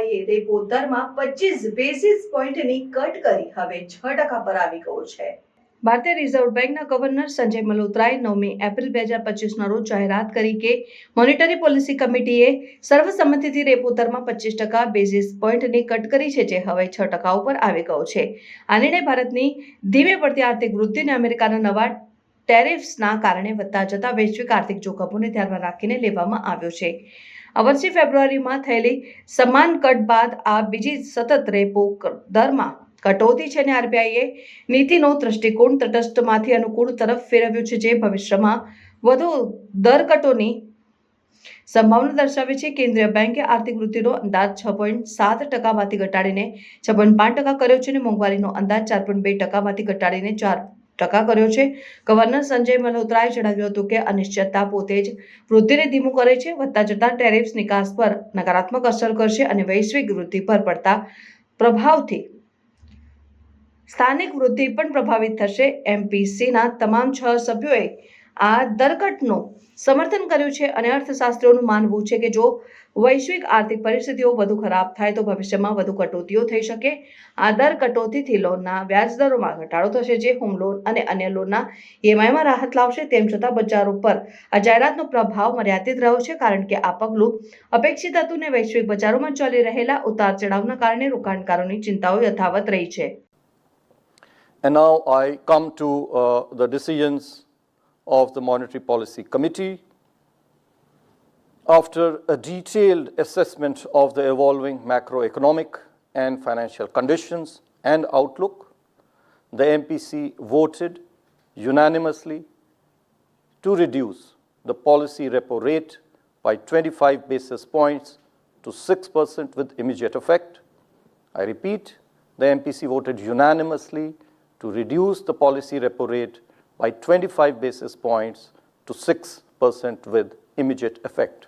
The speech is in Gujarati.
આરબીઆઈએ રેપો દરમાં 25 બેસિસ પોઈન્ટની કટ કરી હવે 6% પર આવી ગયો છે. ભારતીય રિઝર્વ બેંકના ગવર્નર સંજય મલ્હોત્રાએ 9મી એપ્રિલ 2025ના રોજ જાહેરાત કરી કે મોનેટરી પોલિસી કમિટીએ સર્વસંમતિથી રેપો દરમાં 25% બેસિસ પોઈન્ટની કટ કરી છે, જે હવે 6% ઉપર આવી ગયો છે. આ નિર્ણય ભારતની ધીમે પડતી આર્થિક વૃદ્ધિ અને અમેરિકાના નવા ટેરિફ્સના કારણે વધતા જતા વૈશ્વિક આર્થિક જોખમોને ધ્યાનમાં રાખીને લેવામાં આવ્યો છે. આ વર્ષે ફેબ્રુઆરીમાં થયેલી સમાન કટ બાદ આ બીજી સતત રેપો દરમાં કટોતી છે અને આરબીઆઈએ નીતિનો દૃષ્ટિકોણ તટસ્થમાંથી અનુકૂળ તરફ ફેરવ્યો છે, જે ભવિષ્યમાં વધુ દર કટોની સંભાવના દર્શાવે છે. કેન્દ્રીય બેંકે આર્થિક વૃદ્ધિનો અંદાજ 6.7%માંથી ઘટાડીને 6.5% કર્યો છે અને મોંઘવારીનો અંદાજ 4.2%માંથી ઘટાડીને 4% કર્યો છે. ગવર્નર સંજય મલ્હોત્રાએ જણાવ્યું હતું કે અનિશ્ચિતતા પોતે જ વૃદ્ધિને ધીમું કરે છે. વધતા જતા ટેરિફ્સ નિકાસ પર નકારાત્મક અસર કરશે અને વૈશ્વિક વૃદ્ધિ પર પડતા પ્રભાવથી સ્થાનિક વૃદ્ધિ પણ પ્રભાવિત થશે. એમપીસીના તમામ 6 સભ્યોએ આ દરકટનું સમર્થન કર્યું છે અને અર્થશાસ્ત્રીઓનું માનવું છે કે જો વૈશ્વિક આર્થિક પરિસ્થિતિઓ વધુ ખરાબ થાય તો ભવિષ્યમાં વધુ કટોતીઓ થઈ શકે. આ દર કટોતીથી લોનના વ્યાજદરોમાં ઘટાડો થશે, જે હોમ લોન અને અન્ય લોનના ઈએમઆઈમાં રાહત લાવશે. તેમ છતાં બજારો પર આ જાહેરાતનો પ્રભાવ મર્યાદિત રહ્યો છે, કારણ કે આ પગલું અપેક્ષિત હતું અને વૈશ્વિક બજારોમાં ચાલી રહેલા ઉતાર ચઢાવના કારણે રોકાણકારોની ચિંતાઓ યથાવત રહી છે. And now I come to the decisions of the Monetary Policy Committee. After a detailed assessment of the evolving macroeconomic and financial conditions and outlook, the MPC voted unanimously to reduce the policy repo rate by 25 basis points to 6% with immediate effect. I repeat, the MPC voted unanimously to reduce the policy repo rate by 25 basis points to 6% with immediate effect.